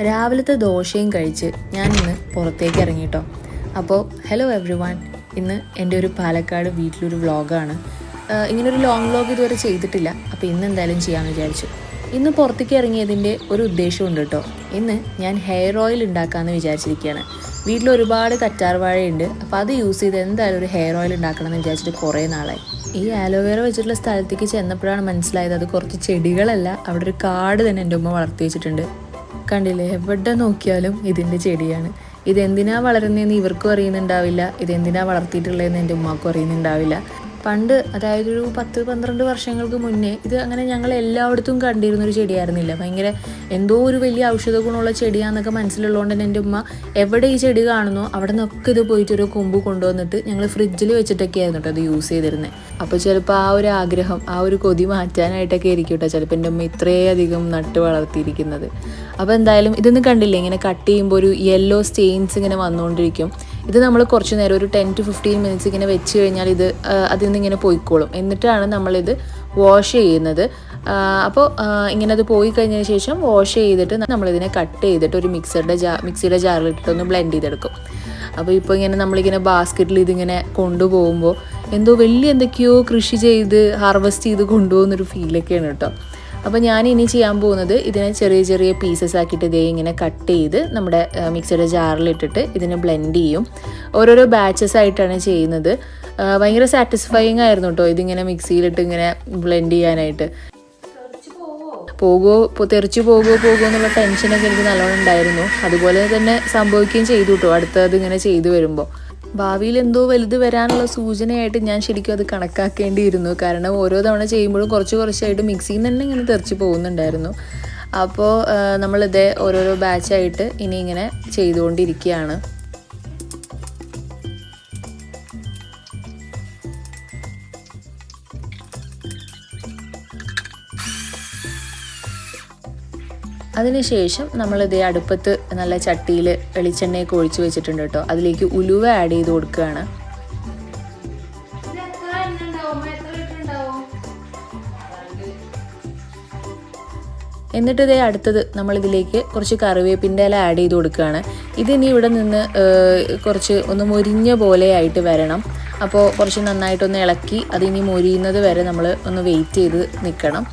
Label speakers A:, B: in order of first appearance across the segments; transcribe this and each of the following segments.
A: രാവിലത്തെ ദോശയും കഴിച്ച് ഞാനിന്ന് പുറത്തേക്ക് ഇറങ്ങിട്ടോ. അപ്പോൾ ഹലോ എവ്രി വൺ, ഇന്ന് എൻ്റെ ഒരു പാലക്കാട് വീട്ടിലൊരു വ്ളോഗാണ്. ഇങ്ങനൊരു ലോങ് വ്ളോഗ് ഇതുവരെ ചെയ്തിട്ടില്ല, അപ്പോൾ ഇന്ന് എന്തായാലും ചെയ്യാമെന്ന് വിചാരിച്ചു. ഇന്ന് പുറത്തേക്ക് ഇറങ്ങിയതിൻ്റെ ഒരു ഉദ്ദേശമുണ്ട് കേട്ടോ. ഇന്ന് ഞാൻ ഹെയർ ഓയിൽ ഉണ്ടാക്കാമെന്ന് വിചാരിച്ചിരിക്കുകയാണ്. വീട്ടിൽ ഒരുപാട് കറ്റാർ വാഴയുണ്ട്, അപ്പോൾ അത് യൂസ് ചെയ്ത് എന്തായാലും ഒരു ഹെയർ ഓയിൽ ഉണ്ടാക്കണമെന്ന് വിചാരിച്ചിട്ട് കുറേ നാളായി. ഈ ആലോവേറ വെച്ചിട്ടുള്ള സ്ഥലത്തേക്ക് ചെന്നപ്പോഴാണ് മനസ്സിലായത് അത് കുറച്ച് ചെടികളല്ല, അവിടെ ഒരു കാട് തന്നെ എൻ്റെ ഉമ്മ വളർത്തി വെച്ചിട്ടുണ്ട്. കണ്ടില്ലേ, എവിടെ നോക്കിയാലും ഇതിൻ്റെ ചെടിയാണ്. ഇതെന്തിനാ വളരുന്നതെന്ന് ഇവർക്കും അറിയുന്നുണ്ടാവില്ല, ഇതെന്തിനാ വളർത്തിയിട്ടുള്ളതെന്ന് എൻ്റെ ഉമ്മാക്കും അറിയുന്നുണ്ടാവില്ല. പണ്ട്, അതായത് ഒരു 10-12 വർഷങ്ങൾക്ക് മുന്നേ ഇത് അങ്ങനെ ഞങ്ങൾ എല്ലായിടത്തും കണ്ടിരുന്നൊരു ചെടിയായിരുന്നില്ല. ഭയങ്കര എന്തോ ഒരു വലിയ ഔഷധ ഗുണമുള്ള ചെടിയാണെന്നൊക്കെ മനസ്സിലുള്ളതുകൊണ്ട് തന്നെ എൻ്റെ ഉമ്മ എവിടെ ഈ ചെടി കാണുന്നോ അവിടെ നിന്നൊക്കെ ഇത് പോയിട്ടൊരു കൊമ്പ് കൊണ്ടുവന്നിട്ട് ഞങ്ങൾ ഫ്രിഡ്ജിൽ വെച്ചിട്ടൊക്കെ ആയിരുന്നു കേട്ടോ അത് യൂസ് ചെയ്തിരുന്നത്. അപ്പോൾ ചിലപ്പോൾ ആ ഒരു ആഗ്രഹം, ആ ഒരു കൊതി മാറ്റാനായിട്ടൊക്കെ ആയിരിക്കും കേട്ടോ ചിലപ്പോൾ എൻ്റെ ഉമ്മ ഇത്രയധികം നട്ട് വളർത്തിയിരിക്കുന്നത്. അപ്പോൾ എന്തായാലും ഇതൊന്നും കണ്ടില്ലേ, ഇങ്ങനെ കട്ട് ചെയ്യുമ്പോൾ ഒരു യെല്ലോ സ്റ്റെയിൻസ് ഇങ്ങനെ വന്നുകൊണ്ടിരിക്കും. ഇത് നമ്മൾ കുറച്ച് നേരം ഒരു 10-15 മിനിറ്റ്സ് ഇങ്ങനെ വെച്ച് കഴിഞ്ഞാൽ ഇത് അതിൽ നിന്ന് ഇങ്ങനെ പോയിക്കോളും. എന്നിട്ടാണ് നമ്മളിത് വാഷ് ചെയ്യുന്നത്. അപ്പോൾ ഇങ്ങനെ അത് പോയി കഴിഞ്ഞതിന് ശേഷം വാഷ് ചെയ്തിട്ട് നമ്മളിതിനെ കട്ട് ചെയ്തിട്ട് ഒരു മിക്സിയുടെ ജാറിലിട്ടിട്ടൊന്ന് ബ്ലെൻഡ് ചെയ്തെടുക്കും. അപ്പോൾ ഇപ്പോൾ ഇങ്ങനെ നമ്മളിങ്ങനെ ബാസ്ക്കറ്റിൽ ഇതിങ്ങനെ കൊണ്ടുപോകുമ്പോൾ എന്തോ വലിയ എന്തൊക്കെയോ കൃഷി ചെയ്ത് ഹാർവെസ്റ്റ് ചെയ്ത് കൊണ്ടുപോകുന്നൊരു ഫീലൊക്കെയാണ് കേട്ടോ. അപ്പോൾ ഞാൻ ഇനി ചെയ്യാൻ പോകുന്നത് ഇതിനെ ചെറിയ ചെറിയ പീസസ് ആക്കിയിട്ട് ഇതേ ഇങ്ങനെ കട്ട് ചെയ്ത് നമ്മുടെ മിക്സിയുടെ ജാറിലിട്ടിട്ട് ഇതിനെ ബ്ലെൻഡ് ചെയ്യും. ഓരോരോ ബാച്ചസ് ആയിട്ടാണ് ചെയ്യുന്നത്. ഭയങ്കര സാറ്റിസ്ഫൈയിങ് ആയിരുന്നു കേട്ടോ ഇതിങ്ങനെ മിക്സിയിലിട്ട് ഇങ്ങനെ ബ്ലെൻഡ് ചെയ്യാനായിട്ട്. തെറിച്ചു പോകുമോ എന്നുള്ള ടെൻഷനൊക്കെ എനിക്ക് നല്ലോണം ഉണ്ടായിരുന്നു. അതുപോലെ തന്നെ സംഭവിക്കുകയും ചെയ്തു കേട്ടോ അടുത്തത് ഇങ്ങനെ ചെയ്തു വരുമ്പോൾ. ഭാവിയിൽ എന്തോ വലുത് വരാനുള്ള സൂചനയായിട്ട് ഞാൻ ശരിക്കും അത് കണക്കാക്കേണ്ടിയിരുന്നു. കാരണം ഓരോ തവണ ചെയ്യുമ്പോഴും കുറച്ചായിട്ട് മിക്സിയിൽ നിന്ന് തന്നെ ഇങ്ങനെ തെറിച്ച് പോകുന്നുണ്ടായിരുന്നു. അപ്പോൾ നമ്മളിതേ ഓരോരോ ബാച്ചായിട്ട് ഇനി ഇങ്ങനെ ചെയ്തുകൊണ്ടിരിക്കുകയാണ്. അതിനുശേഷം നമ്മളിതേ അടുപ്പത്ത് നല്ല ചട്ടിയിൽ വെളിച്ചെണ്ണയൊക്കെ ഒഴിച്ച് വെച്ചിട്ടുണ്ട് കേട്ടോ. അതിലേക്ക് ഉലുവ ആഡ് ചെയ്ത് കൊടുക്കുകയാണ്. എന്നിട്ട് ഇതേ അടുത്തത് നമ്മളിതിലേക്ക് കുറച്ച് കറിവേപ്പിൻ്റെ ഇല ആഡ് ചെയ്ത് കൊടുക്കുകയാണ്. ഇതിനി ഇവിടെ നിന്ന് കുറച്ച് ഒന്ന് മൊരിഞ്ഞ പോലെ ആയിട്ട് വരണം. അപ്പോൾ കുറച്ച് നന്നായിട്ടൊന്ന് ഇളക്കി അതിനി മൊരിയുന്നത് വരെ നമ്മൾ ഒന്ന് വെയിറ്റ് ചെയ്ത് നിൽക്കണം.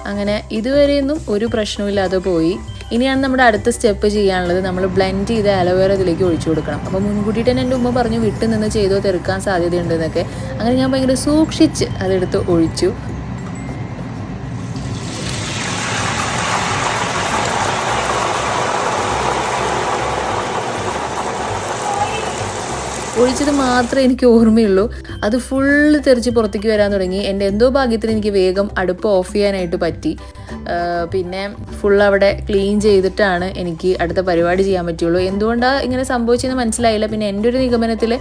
A: അങ്ങനെ ഇതുവരെയൊന്നും ഒരു പ്രശ്നമില്ലാതെ പോയി. ഇനിയാണ് നമ്മുടെ അടുത്ത സ്റ്റെപ്പ് ചെയ്യാനുള്ളത്. നമ്മൾ ബ്ലെൻഡ് ചെയ്ത് അലോവേറ ഇതിലേക്ക് ഒഴിച്ചു കൊടുക്കണം. അപ്പോൾ മുൻകൂട്ടിയിട്ട് തന്നെ എൻ്റെ ഉമ്മ പറഞ്ഞു വിട്ട് നിന്ന് ചെയ്തോ തെറുക്കാൻ സാധ്യതയുണ്ടെന്നൊക്കെ. അങ്ങനെ ഞാൻ ഭയങ്കര സൂക്ഷിച്ച് അതെടുത്ത് ഒഴിച്ചു. ഒഴിച്ചത് മാത്രമേ എനിക്ക് ഓർമ്മയുള്ളൂ. അത് ഫുള്ള് തെറിച്ച് പുറത്തേക്ക് വരാൻ തുടങ്ങി. എൻ്റെ എന്തോ ഭാഗ്യത്തിന് എനിക്ക് വേഗം അടുപ്പ് ഓഫ് ചെയ്യാനായിട്ട് പറ്റി. പിന്നെ ഫുൾ അവിടെ ക്ലീൻ ചെയ്തിട്ടാണ് എനിക്ക് അടുത്ത പരിപാടി ചെയ്യാൻ പറ്റുള്ളൂ. എന്തുകൊണ്ടാണ് ഇങ്ങനെ സംഭവിച്ചതെന്ന് മനസ്സിലായില്ല. പിന്നെ എൻ്റെ ഒരു നിഗമനത്തിൽ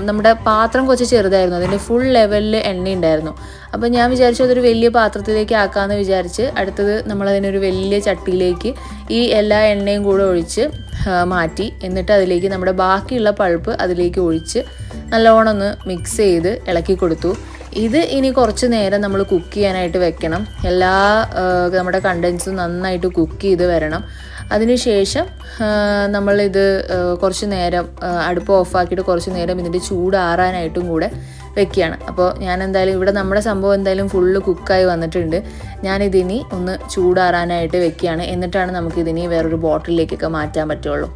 A: നമ്മുടെ പാത്രം കുറച്ച് ചെറുതായിരുന്നു, അതിൻ്റെ ഫുൾ ലെവലിൽ എണ്ണ ഉണ്ടായിരുന്നു. അപ്പോൾ ഞാൻ വിചാരിച്ചു അതൊരു വലിയ പാത്രത്തിലേക്ക് ആക്കാമെന്ന് വിചാരിച്ച് അടുത്തത് നമ്മളതിനൊരു വലിയ ചട്ടിയിലേക്ക് ഈ എല്ലാ എണ്ണയും കൂടെ ഒഴിച്ച് മാറ്റി. എന്നിട്ട് അതിലേക്ക് നമ്മുടെ ബാക്കിയുള്ള പൾപ്പ് അതിലേക്ക് ഒഴിച്ച് നല്ലോണം ഒന്ന് മിക്സ് ചെയ്ത് ഇളക്കി കൊടുത്തു. ഇത് ഇനി കുറച്ച് നേരം നമ്മൾ കുക്ക് ചെയ്യാനായിട്ട് വെക്കണം. നമ്മുടെ കണ്ടൻസും നന്നായിട്ട് കുക്ക് ചെയ്ത് വരണം. അതിനുശേഷം നമ്മളിത് കുറച്ച് നേരം അടുപ്പ് ഓഫാക്കിയിട്ട് കുറച്ച് നേരം ഇതിൻ്റെ ചൂടാറാനായിട്ടും കൂടെ വെക്കുകയാണ്. അപ്പോൾ ഞാൻ എന്തായാലും ഇവിടെ നമ്മുടെ സംഭവം എന്തായാലും ഫുള്ള് കുക്കായി വന്നിട്ടുണ്ട്. ഞാനിതിനി ഒന്ന് ചൂടാറാനായിട്ട് വെക്കുകയാണ്. എന്നിട്ടാണ് നമുക്കിതിനി വേറൊരു ബോട്ടിലേക്കൊക്കെ മാറ്റാൻ പറ്റുള്ളൂ.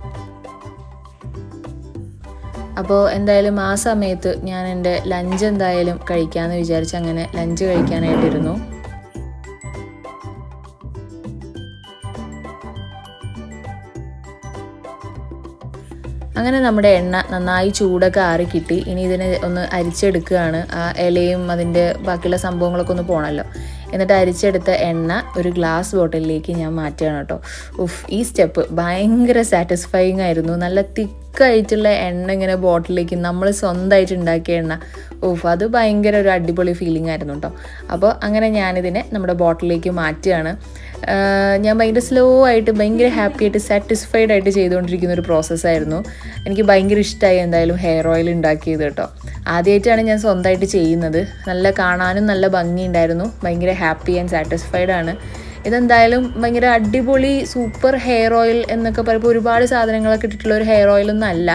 A: അപ്പോൾ എന്തായാലും ആ സമയത്ത് ഞാൻ എൻ്റെ ലഞ്ച് എന്തായാലും കഴിക്കാമെന്ന് വിചാരിച്ച് അങ്ങനെ ലഞ്ച് കഴിക്കാനായിട്ടിരുന്നു. അങ്ങനെ നമ്മുടെ എണ്ണ നന്നായി ചൂടൊക്കെ ആറി കിട്ടി. ഇനി ഇതിനെ ഒന്ന് അരിച്ചെടുക്കുകയാണ്. ആ ഇലയും അതിൻ്റെ ബാക്കിയുള്ള സംഭവങ്ങളൊക്കെ ഒന്ന് പോകണമല്ലോ. എന്നിട്ട് അരിച്ചെടുത്ത എണ്ണ ഒരു ഗ്ലാസ് ബോട്ടിലിലേക്ക് ഞാൻ മാറ്റുകയാണ് കേട്ടോ. ഈ സ്റ്റെപ്പ് ഭയങ്കര സാറ്റിസ്ഫൈയിങ് ആയിരുന്നു. നല്ല തിക്കായിട്ടുള്ള എണ്ണ ഇങ്ങനെ ബോട്ടിലേക്ക് നമ്മൾ സ്വന്തമായിട്ട് ഉണ്ടാക്കിയ എണ്ണ, അത് ഭയങ്കര ഒരു അടിപൊളി ഫീലിംഗ് ആയിരുന്നു കേട്ടോ. അപ്പോൾ അങ്ങനെ ഞാനിതിനെ നമ്മുടെ ബോട്ടിലേക്ക് മാറ്റുകയാണ്. ഞാൻ ഭയങ്കര സ്ലോ ആയിട്ട് ഭയങ്കര ഹാപ്പി ആയിട്ട് സാറ്റിസ്ഫൈഡ് ആയിട്ട് ചെയ്തുകൊണ്ടിരിക്കുന്ന ഒരു പ്രോസസ്സായിരുന്നു. എനിക്ക് ഭയങ്കര ഇഷ്ടമായി എന്തായാലും ഹെയർ ഓയിൽ ഉണ്ടാക്കിയത് കേട്ടോ. ആദ്യമായിട്ടാണ് ഞാൻ സ്വന്തമായിട്ട് ചെയ്യുന്നത്. നല്ല കാണാനും നല്ല ഭംഗിയുണ്ടായിരുന്നു. ഭയങ്കര ഹാപ്പി ആൻഡ് സാറ്റിസ്ഫൈഡ് ആണ്. ഇതെന്തായാലും ഭയങ്കര അടിപൊളി സൂപ്പർ ഹെയർ ഓയിൽ എന്നൊക്കെ പറയുമ്പോൾ ഒരുപാട് സാധനങ്ങളൊക്കെ ഇട്ടിട്ടുള്ള ഒരു ഹെയർ ഓയിലൊന്നും അല്ല.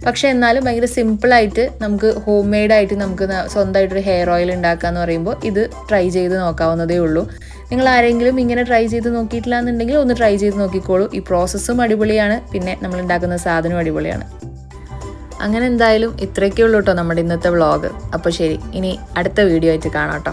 A: പക്ഷേ എന്നാലും ഭയങ്കര സിമ്പിളായിട്ട് നമുക്ക് ഹോം മെയ്ഡായിട്ട് നമുക്ക് സ്വന്തമായിട്ടൊരു ഹെയർ ഓയിൽ ഉണ്ടാക്കുക എന്ന് പറയുമ്പോൾ ഇത് ട്രൈ ചെയ്ത് നോക്കാവുന്നതേ ഉള്ളൂ. നിങ്ങൾ ആരെങ്കിലും ഇങ്ങനെ ട്രൈ ചെയ്ത് നോക്കിയിട്ടില്ല എന്നുണ്ടെങ്കിൽ ഒന്ന് ട്രൈ ചെയ്ത് നോക്കിക്കോളൂ. ഈ പ്രോസസ്സും അടിപൊളിയാണ്, പിന്നെ നമ്മൾ ഉണ്ടാക്കുന്ന സാധനവും അടിപൊളിയാണ്. അങ്ങനെ എന്തായാലും ഇത്രയൊക്കെ ഉള്ളൂ കേട്ടോ നമ്മുടെ ഇന്നത്തെ വ്ളോഗ്. അപ്പോൾ ശരി, ഇനി അടുത്ത വീഡിയോ ആയിട്ട് കാണാം കേട്ടോ.